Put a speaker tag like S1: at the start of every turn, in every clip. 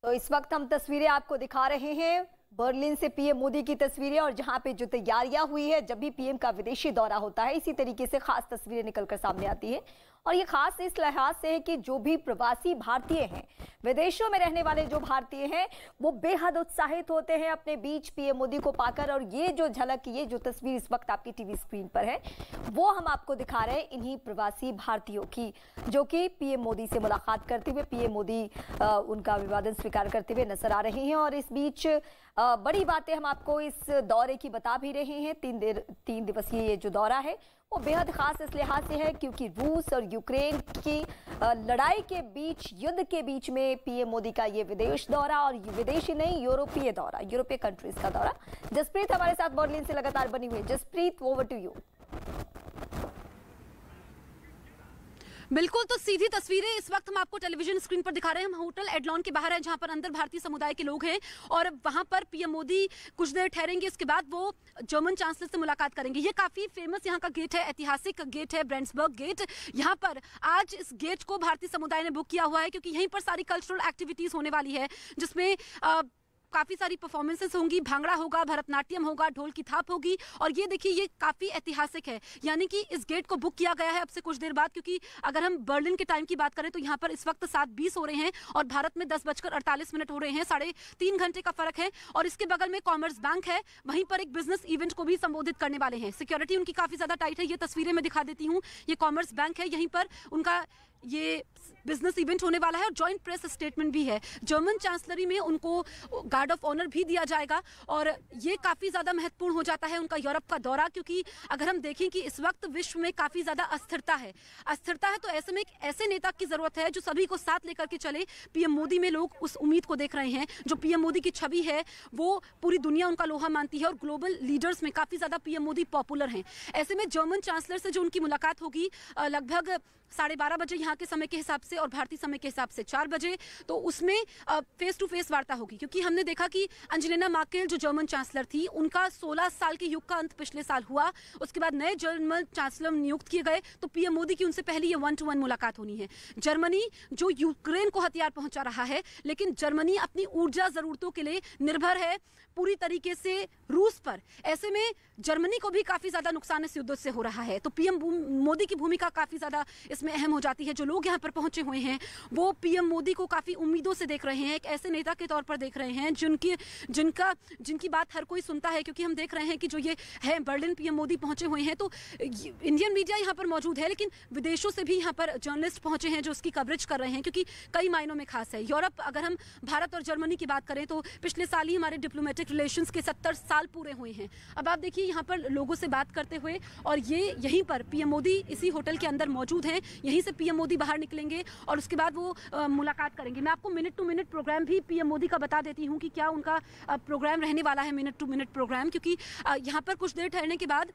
S1: तो इस वक्त हम तस्वीरें आपको दिखा रहे हैं बर्लिन से पीएम मोदी की तस्वीरें, और जहां पे जो तैयारियां हुई है, जब भी पीएम का विदेशी दौरा होता है इसी तरीके से खास तस्वीरें निकलकर सामने आती है। और ये खास इस लिहाज से है कि जो भी प्रवासी भारतीय हैं, विदेशों में रहने वाले जो भारतीय हैं, वो बेहद उत्साहित होते हैं अपने बीच पीएम मोदी को पाकर। और ये जो झलक, ये जो तस्वीर इस वक्त आपकी टीवी स्क्रीन पर है, वो हम आपको दिखा रहे हैं इन्हीं प्रवासी भारतीयों की, जो कि पीएम मोदी से मुलाकात करते हुए, पीएम मोदी उनका अभिवादन स्वीकार करते हुए नजर आ रहे हैं। और इस बीच बड़ी बातें हम आपको इस दौरे की बता भी रहे हैं। 3 दिवसीय ये जो दौरा है वो बेहद खास इस लिहाज से है क्योंकि रूस और यूक्रेन की लड़ाई के बीच, युद्ध के बीच में पीएम मोदी का ये विदेश दौरा, और विदेशी नहीं, यूरोपीय दौरा, यूरोपीय कंट्रीज का दौरा। जसप्रीत हमारे साथ बर्लिन से लगातार बनी हुई है। Jasprit, over to you.
S2: बिल्कुल, तो सीधी तस्वीरें इस वक्त हम आपको टेलीविजन स्क्रीन पर दिखा रहे हैं। हम होटल एडलॉन के बाहर हैं, जहां पर अंदर भारतीय समुदाय के लोग हैं, और वहां पर पीएम मोदी कुछ देर ठहरेंगे। इसके बाद वो जर्मन चांसलर से मुलाकात करेंगे। ये काफी फेमस यहाँ का गेट है, ऐतिहासिक गेट है, ब्रांड्सबर्ग गेट। यहाँ पर आज इस गेट को भारतीय समुदाय ने बुक किया हुआ है क्योंकि यहीं पर सारी कल्चरल एक्टिविटीज होने वाली है, जिसमें काफी सारी परफॉर्मेंसेस होंगी, भांगड़ा होगा, भरतनाट्यम होगा, ढोल की थाप होगी। और ये देखिए, ये काफी ऐतिहासिक है, यानी कि इस गेट को बुक किया गया है अब से कुछ देर बाद, क्योंकि अगर हम बर्लिन के टाइम की बात करें तो यहाँ पर इस वक्त 7:20 हो रहे हैं और भारत में 10:48 हो रहे हैं। 3.5 घंटे का फर्क है। और इसके बगल में कॉमर्स बैंक है, वहीं पर एक बिजनेस इवेंट को भी संबोधित करने वाले हैं। सिक्योरिटी उनकी काफी ज्यादा टाइट है, ये तस्वीरें मैं दिखा देती हूँ। ये कॉमर्स बैंक है, यहीं पर उनका ये बिजनेस इवेंट होने वाला है और जॉइंट प्रेस स्टेटमेंट भी है। जर्मन चांसलरी में उनको गार्ड ऑफ ऑनर भी दिया जाएगा। और ये काफी ज्यादा महत्वपूर्ण हो जाता है उनका यूरोप का दौरा, क्योंकि अगर हम देखें कि इस वक्त विश्व में काफी ज्यादा अस्थिरता है, तो ऐसे में एक ऐसे नेता की जरूरत है जो सभी को साथ लेकर के चले। पीएम मोदी में लोग उस उम्मीद को देख रहे हैं। जो पीएम मोदी की छवि है वो पूरी दुनिया उनका लोहा मानती है और ग्लोबल लीडर्स में काफी ज्यादा पीएम मोदी पॉपुलर हैं। ऐसे में जर्मन चांसलर से जो उनकी मुलाकात होगी लगभग 12:30 बजे यहाँ के समय के हिसाब से और भारतीय समय के हिसाब से 4 बजे, तो उसमें फेस टू फेस वार्ता होगी। क्योंकि हमने देखा कि एंजेलिना मर्केल जो जर्मन चांसलर थी, उनका 16 साल के युग का अंत पिछले साल हुआ। उसके बाद नए जर्मन चांसलर नियुक्त किए गए, तो पीएम मोदी की उनसे पहले ये 1-to-1 मुलाकात होनी है। जर्मनी जो यूक्रेन को हथियार पहुंचा रहा है, लेकिन जर्मनी अपनी ऊर्जा जरूरतों के लिए निर्भर है पूरी तरीके से रूस पर। ऐसे में जर्मनी को भी काफी ज्यादा नुकसान इस युद्ध से हो रहा है, तो पीएम मोदी की भूमिका काफी ज्यादा इसमें अहम हो जाती है। जो लोग यहाँ पर पहुंचे हुए हैं वो पीएम मोदी को काफी उम्मीदों से देख रहे हैं, एक ऐसे नेता के तौर पर देख रहे हैं जिनकी बात हर कोई सुनता है। क्योंकि हम देख रहे हैं कि जो ये है बर्लिन, पीएम मोदी पहुंचे हुए हैं, तो इंडियन मीडिया यहाँ पर मौजूद है, लेकिन विदेशों से भी यहाँ पर जर्नलिस्ट पहुंचे हैं जो उसकी कवरेज कर रहे हैं, क्योंकि कई मायनों में खास है। यूरोप, अगर हम भारत और जर्मनी की बात करें तो पिछले साल ही हमारे डिप्लोमेटिक रिलेशंस के 70 साल पूरे हुए हैं। अब आप देखिए यहाँ पर लोगों से बात करते हुए, और ये यहीं पर पीएम मोदी इसी होटल के अंदर मौजूद हैं। यहीं से पीएम मोदी बाहर निकलेंगे और उसके बाद वो मुलाकात करेंगे। मैं आपको मिनट टू मिनट प्रोग्राम भी पीएम मोदी का बता देती हूँ कि क्या उनका प्रोग्राम रहने वाला है, मिनट टू मिनट प्रोग्राम। क्योंकि यहाँ पर कुछ देर ठहरने के बाद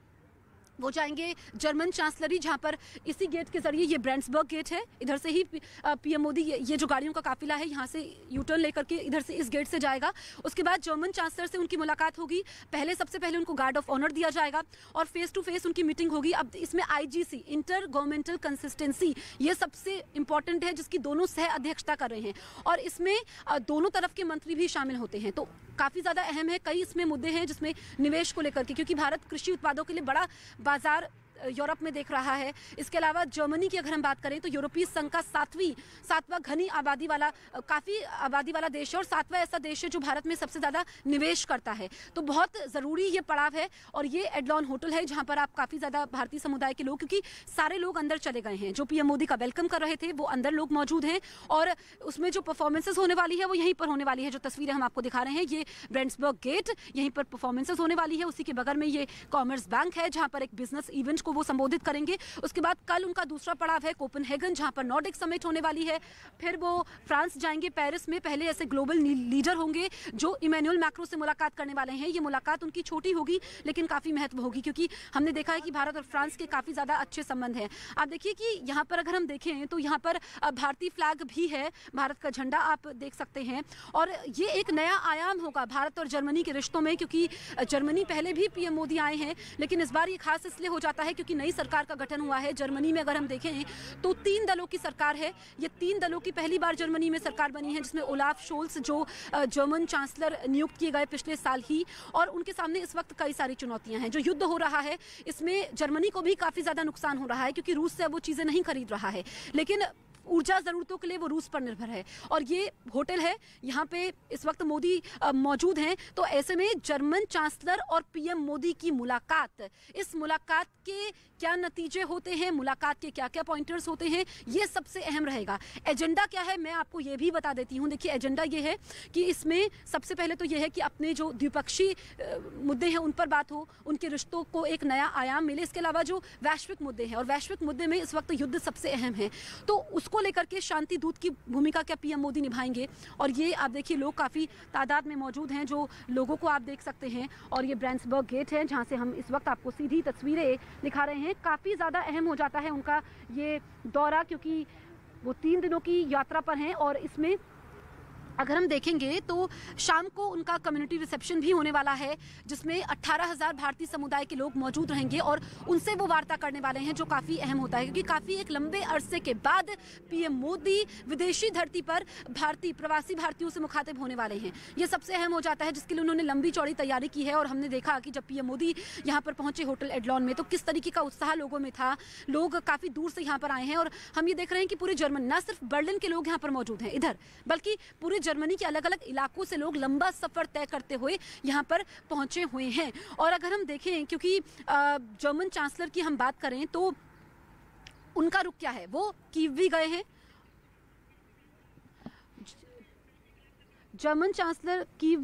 S2: वो जाएंगे जर्मन चांसलरी, जहां पर इसी गेट के जरिए, ये ब्रांड्सबर्ग गेट है, इधर से ही पीएम मोदी, ये जो गाड़ियों का काफिला है यहाँ से यू टर्न लेकर के इधर से इस गेट से जाएगा। उसके बाद जर्मन चांसलर से उनकी मुलाकात होगी। सबसे पहले उनको गार्ड ऑफ ऑनर दिया जाएगा और फेस टू फेस उनकी मीटिंग होगी। अब इसमें आईजीसी, इंटर गवर्नमेंटल कंसिस्टेंसी, ये सबसे इंपॉर्टेंट है, जिसकी दोनों सह अध्यक्षता कर रहे हैं। और इसमें दोनों तरफ के मंत्री भी शामिल होते हैं, तो काफी ज्यादा अहम है। कई इसमें मुद्दे हैं जिसमें निवेश को लेकर के, क्योंकि भारत कृषि उत्पादों के लिए बड़ा बाजार यूरोप में देख रहा है। इसके अलावा जर्मनी की अगर हम बात करें तो यूरोपीय संघ का 7वां घनी आबादी वाला, काफी आबादी वाला देश है और 7वां ऐसा देश है जो भारत में सबसे ज्यादा निवेश करता है। तो बहुत जरूरी ये पड़ाव है। और ये एडलॉन होटल है जहां पर आप काफी ज्यादा भारतीय समुदाय के लोग, क्योंकि सारे लोग अंदर चले गए हैं, जो पीएम मोदी का वेलकम कर रहे थे वो अंदर लोग मौजूद हैं। और उसमें जो परफॉर्मेंसेस होने वाली है वो यहीं पर होने वाली है। जो तस्वीरें हम आपको दिखा रहे हैं, ये ब्रांड्सबर्ग गेट, यहीं पर परफॉर्मेंसेस होने वाली है। उसी के बगल में ये कॉमर्स बैंक है, जहां पर एक बिजनेस इवेंट को वो संबोधित करेंगे। उसके बाद कल उनका दूसरा पड़ाव है कोपेनहेगन, जहां पर नॉर्डिक समिट होने वाली है। फिर वो फ्रांस जाएंगे, पेरिस में पहले ऐसे ग्लोबल लीडर होंगे जो इमैनुअल मैक्रो से मुलाकात करने वाले हैं। ये मुलाकात उनकी छोटी होगी लेकिन काफी महत्व होगी, क्योंकि हमने देखा है कि भारत और फ्रांस के काफी ज्यादा अच्छे संबंध हैं। आप देखिए कि यहाँ पर अगर हम देखें तो यहाँ पर भारतीय फ्लैग भी है, भारत का झंडा आप देख सकते हैं। और ये एक नया आयाम होगा भारत और जर्मनी के रिश्तों में, क्योंकि जर्मनी पहले भी पीएम मोदी आए हैं, लेकिन इस बार ये खास इसलिए हो जाता है क्योंकि नई सरकार का गठन हुआ है। जर्मनी में अगर हम देखें तो 3 दलों की सरकार है। ये 3 दलों की पहली बार जर्मनी में सरकार बनी है, जिसमें ओलाफ शोल्स जो जर्मन चांसलर नियुक्त किए गए पिछले साल ही, और उनके सामने इस वक्त कई सारी चुनौतियां हैं। जो युद्ध हो रहा है इसमें जर्मनी को भी काफी ज्यादा नुकसान हो रहा है, क्योंकि रूस से अब वो चीजें नहीं खरीद रहा है, लेकिन ऊर्जा जरूरतों के लिए वो रूस पर निर्भर है। और ये होटल है, यहाँ पे इस वक्त मोदी मौजूद हैं। तो ऐसे में जर्मन चांसलर और पीएम मोदी की मुलाकात, इस मुलाकात के क्या नतीजे होते हैं, मुलाकात के क्या क्या पॉइंटर्स होते हैं, ये सबसे अहम रहेगा। एजेंडा क्या है मैं आपको ये भी बता देती हूँ। देखिए एजेंडा ये है कि इसमें सबसे पहले तो ये है कि अपने जो द्विपक्षीय मुद्दे हैं उन पर बात हो, उनके रिश्तों को एक नया आयाम मिले। इसके अलावा जो वैश्विक मुद्दे हैं, और वैश्विक मुद्दे में इस वक्त युद्ध सबसे अहम है, तो उसको लेकर के शांति दूत की भूमिका क्या पीएम मोदी निभाएंगे। और ये आप देखिए लोग काफी तादाद में मौजूद हैं, जो लोगों को आप देख सकते हैं। और ये ब्रांड्सबर्ग गेट है जहां से हम इस वक्त आपको सीधी तस्वीरें दिखा रहे हैं। काफी ज्यादा अहम हो जाता है उनका ये दौरा, क्योंकि वो 3 दिनों की यात्रा पर हैं। और इसमें अगर हम देखेंगे तो शाम को उनका कम्युनिटी रिसेप्शन भी होने वाला है, जिसमें 18,000 भारतीय समुदाय के लोग मौजूद रहेंगे और उनसे वो वार्ता करने वाले हैं, जो काफ़ी अहम होता है, क्योंकि काफ़ी एक लंबे अरसे के बाद पीएम मोदी विदेशी धरती पर भारतीय प्रवासी भारतीयों से मुखातिब होने वाले हैं। ये सबसे अहम हो जाता है, जिसके लिए उन्होंने लंबी चौड़ी तैयारी की है। और हमने देखा कि जब पीएम मोदी यहाँ पर पहुंचे होटल एडलॉन में, तो किस तरीके का उत्साह लोगों में था। लोग काफ़ी दूर से यहाँ पर आए हैं, और हम ये देख रहे हैं कि पूरे जर्मन, न सिर्फ बर्लिन के लोग यहाँ पर मौजूद हैं इधर, बल्कि पूरे जर्मनी के अलग अलग इलाकों से लोग लंबा सफर तय करते हुए यहाँ पर पहुंचे हुए हैं। और अगर हम देखें, क्योंकि जर्मन चांसलर की हम बात करें तो उनका रुख क्या है, वो कीव भी गए हैं। जर्मन चांसलर कीव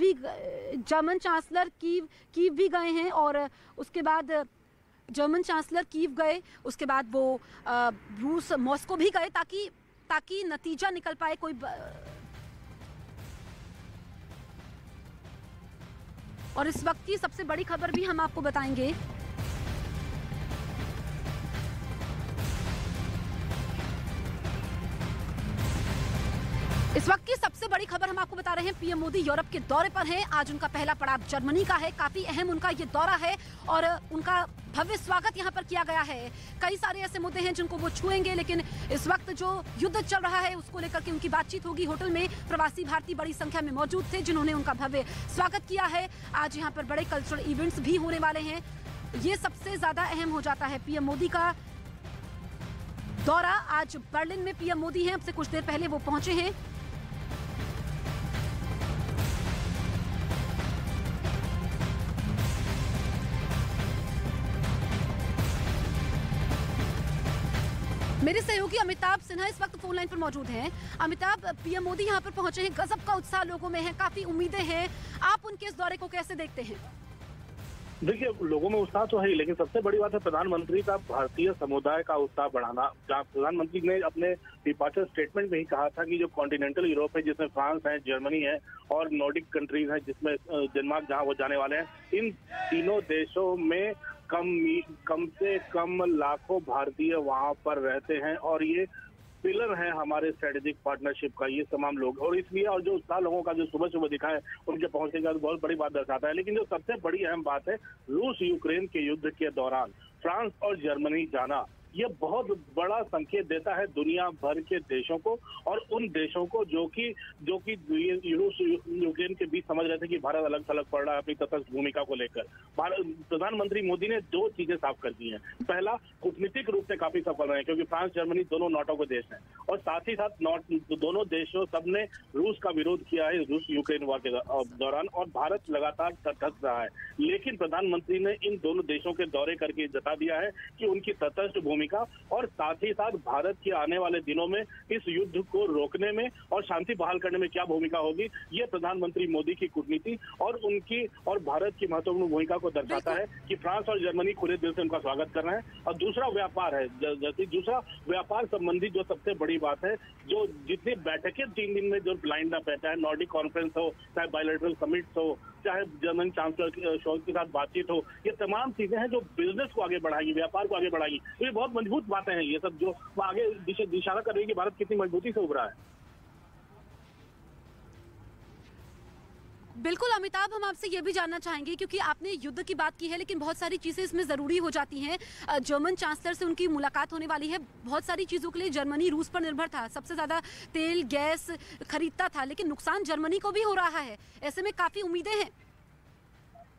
S2: भी गए हैं, और उसके बाद जर्मन चांसलर कीव गए, उसके बाद वो रूस मॉस्को भी गए, ताकि नतीजा निकल पाए कोई। और इस वक्त की सबसे बड़ी खबर भी हम आपको बताएंगे। इस वक्त की सबसे बड़ी खबर हम आपको बता रहे हैं, पीएम मोदी यूरोप के दौरे पर हैं। आज उनका पहला पड़ाव जर्मनी का है, काफी अहम उनका ये दौरा है, और उनका भव्य स्वागत यहाँ पर किया गया है। कई सारे ऐसे मुद्दे हैं जिनको वो छुएंगे, लेकिन इस वक्त जो युद्ध चल रहा है उसको लेकर के उनकी बातचीत होगी। होटल में प्रवासी भारतीय बड़ी संख्या में मौजूद थे, जिन्होंने उनका भव्य स्वागत किया है। आज यहाँ पर बड़े कल्चरल इवेंट्स भी होने वाले हैं। ये सबसे ज्यादा अहम हो जाता है पीएम मोदी का दौरा। आज बर्लिन में पीएम मोदी हैं, अब से कुछ देर पहले वो पहुंचे हैं। मेरे सहयोगी अमिताभ सिन्हा इस वक्त फोन लाइन पर मौजूद हैं। अमिताभ, पीएम मोदी यहाँ पर पहुंचे हैं, गजब का उत्साह लोगों में है, काफी उम्मीदें हैं, आप उनके इस दौरे को कैसे देखते हैं?
S3: देखिए, लोगों में उत्साह तो है ही, लेकिन सबसे बड़ी बात है प्रधानमंत्री का भारतीय समुदाय का उत्साह बढ़ाना। जहाँ प्रधानमंत्री ने अपने डिपार्चर स्टेटमेंट में ही कहा था कि जो कॉन्टिनेंटल यूरोप है, जिसमें फ्रांस है, जर्मनी है और नॉर्डिक कंट्रीज है, जिसमें डेनमार्क जहाँ वो जाने वाले हैं, इन तीनों देशों में कम से कम लाखों भारतीय वहां पर रहते हैं, और ये पिलर है हमारे स्ट्रेटेजिक पार्टनरशिप का, ये तमाम लोग। और इसलिए, और जो उत्साह लोगों का जो सुबह सुबह दिखा है उनके पहुंचने का बहुत बड़ी बात दर्शाता है। लेकिन जो सबसे बड़ी अहम बात है, रूस यूक्रेन के युद्ध के दौरान फ्रांस और जर्मनी जाना, ये बहुत बड़ा संकेत देता है दुनिया भर के देशों को, और उन देशों को जो कि रूस यूक्रेन के बीच समझ रहे थे कि भारत अलग थलग पड़ रहा है अपनी तटस्थ भूमिका को लेकर। प्रधानमंत्री मोदी ने 2 चीजें साफ कर दी हैं। पहला, कूटनीतिक रूप से काफी सफल रहे, क्योंकि फ्रांस जर्मनी दोनों नाटो के देश हैं, और साथ ही साथ दोनों देशों सबने रूस का विरोध किया है रूस यूक्रेन वार के दौरान, और भारत लगातार तटस्थ रहा है। लेकिन प्रधानमंत्री ने इन दोनों देशों के दौरे करके जता दिया है कि उनकी तटस्थ भूमिका, और साथ ही साथ भारत के आने वाले दिनों में इस युद्ध को रोकने में और शांति बहाल करने में क्या भूमिका होगी, ये प्रधानमंत्री मोदी की कूटनीति और उनकी और भारत की महत्वपूर्ण भूमिका को दर्शाता है कि फ्रांस और जर्मनी खुले दिल से उनका स्वागत कर रहे हैं। और दूसरा व्यापार है, दूसरा व्यापार संबंधी जो सबसे बड़ी बात है, जो जितनी बैठकें 3 दिन में जो लाइन अप है, चाहे नॉर्डिक कॉन्फ्रेंस हो, चाहे बायलैटरल समिट्स हो, चाहे जर्मन चांसलर शोल्ज के साथ बातचीत हो, ये तमाम चीजें हैं जो बिजनेस को आगे बढ़ाएगी, व्यापार को आगे बढ़ाएगी। तो ये बहुत मजबूत बातें हैं, ये सब जो आगे इशारा कर रही है कि भारत कितनी मजबूती से उभरा है।
S2: बिल्कुल अमिताभ, हम आपसे ये भी जानना चाहेंगे क्योंकि आपने युद्ध की बात की है लेकिन बहुत सारी चीज़ें इसमें ज़रूरी हो जाती हैं। जर्मन चांसलर से उनकी मुलाकात होने वाली है। बहुत सारी चीज़ों के लिए जर्मनी रूस पर निर्भर था, सबसे ज़्यादा तेल गैस खरीदता था, लेकिन नुकसान जर्मनी को भी हो रहा है। ऐसे में काफ़ी उम्मीदें हैं।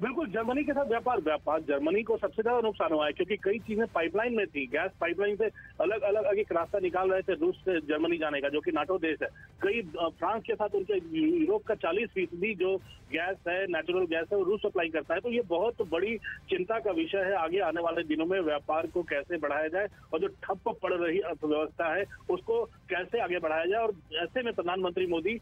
S3: बिल्कुल, जर्मनी के साथ व्यापार जर्मनी को सबसे ज्यादा नुकसान हुआ है क्योंकि कई चीजें पाइपलाइन में थी। गैस पाइपलाइन से अलग अलग एक रास्ता निकाल रहे थे रूस से जर्मनी जाने का, जो कि नाटो देश है। कई फ्रांस के साथ उनके यूरोप का 40% जो गैस है, नेचुरल गैस है, वो रूस सप्लाई करता है। तो ये बहुत बड़ी चिंता का विषय है। आगे आने वाले दिनों में व्यापार को कैसे बढ़ाया जाए और जो ठप पड़ रही अर्थव्यवस्था है उसको कैसे आगे बढ़ाया जाए। और ऐसे में प्रधानमंत्री मोदी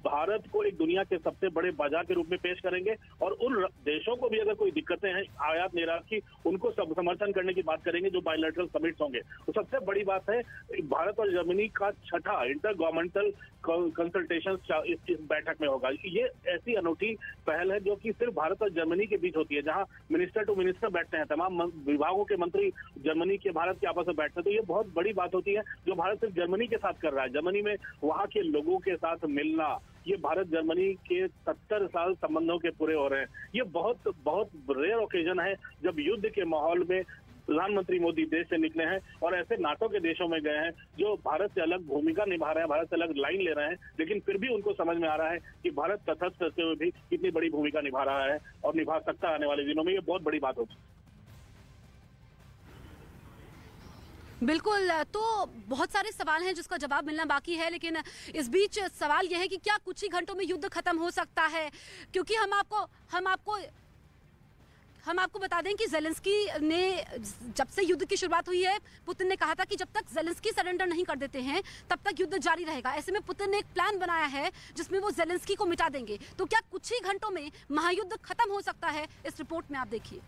S3: भारत को एक दुनिया के सबसे बड़े बाजार के रूप में पेश करेंगे और उन देशों को भी अगर कोई दिक्कतें हैं आयात निर्यात की, उनको समर्थन करने की बात करेंगे जो बायलैटरल समिट्स होंगे। तो सबसे बड़ी बात है, भारत और जर्मनी का छठा इंटर गवर्नमेंटल कंसल्टेशन इस बैठक में होगा। ये ऐसी अनूठी पहल है जो कि सिर्फ भारत और जर्मनी के बीच होती है, जहां मिनिस्टर टू मिनिस्टर बैठते हैं, तमाम विभागों के मंत्री जर्मनी के भारत के आपस में बैठते हैं। तो ये बहुत बड़ी बात होती है जो भारत सिर्फ जर्मनी के साथ कर रहा है। जर्मनी में वहां के लोगों के साथ मिलना, ये भारत जर्मनी के 70 साल संबंधों के पूरे हो रहे हैं। ये बहुत बहुत रेयर ओकेजन है जब युद्ध के माहौल में प्रधानमंत्री मोदी देश से निकले हैं और ऐसे नाटो के देशों में गए हैं जो भारत से अलग भूमिका निभा रहे हैं, भारत से अलग लाइन ले रहे हैं, लेकिन फिर भी उनको समझ में आ रहा है कि भारत तटस्थ रहते हुए भी कितनी बड़ी भूमिका निभा रहा है और निभा सकता है आने वाले दिनों में। ये बहुत बड़ी बात होगी।
S2: बिल्कुल, तो बहुत सारे सवाल हैं जिसका जवाब मिलना बाकी है, लेकिन इस बीच सवाल यह है कि क्या कुछ ही घंटों में युद्ध खत्म हो सकता है? क्योंकि हम आपको बता दें कि जेलेंस्की ने जब से युद्ध की शुरुआत हुई है, पुतिन ने कहा था कि जब तक जेलेंस्की सरेंडर नहीं कर देते हैं तब तक युद्ध जारी रहेगा। ऐसे में पुतिन ने एक प्लान बनाया है जिसमें वो जेलेंस्की को मिटा देंगे। तो क्या कुछ ही घंटों में महायुद्ध खत्म हो सकता है? इस रिपोर्ट में आप देखिए।